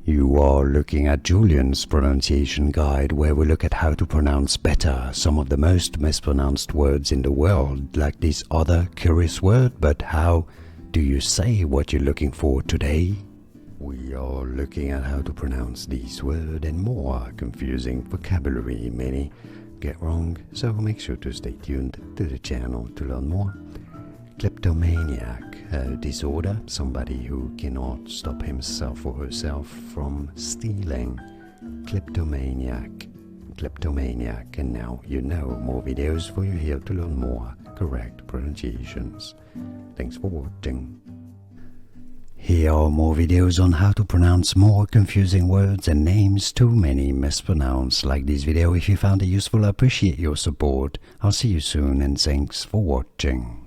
You are looking at Julian's pronunciation guide, where we look at how to pronounce better some of the most mispronounced words in the world, like this other curious word. But how do you say what you're looking for today? We are looking at how to pronounce this word and more confusing vocabulary many get wrong, so make sure to stay tuned to the channel to learn more. Kleptomaniac, a disorder, somebody who cannot stop himself or herself from stealing. Kleptomaniac, kleptomaniac, and now you know more videos for you here to learn more correct pronunciations. Thanks for watching. Here are more videos on how to pronounce more confusing words and names too many mispronounced. Like this video if you found it useful. I appreciate your support. I'll see you soon and thanks for watching.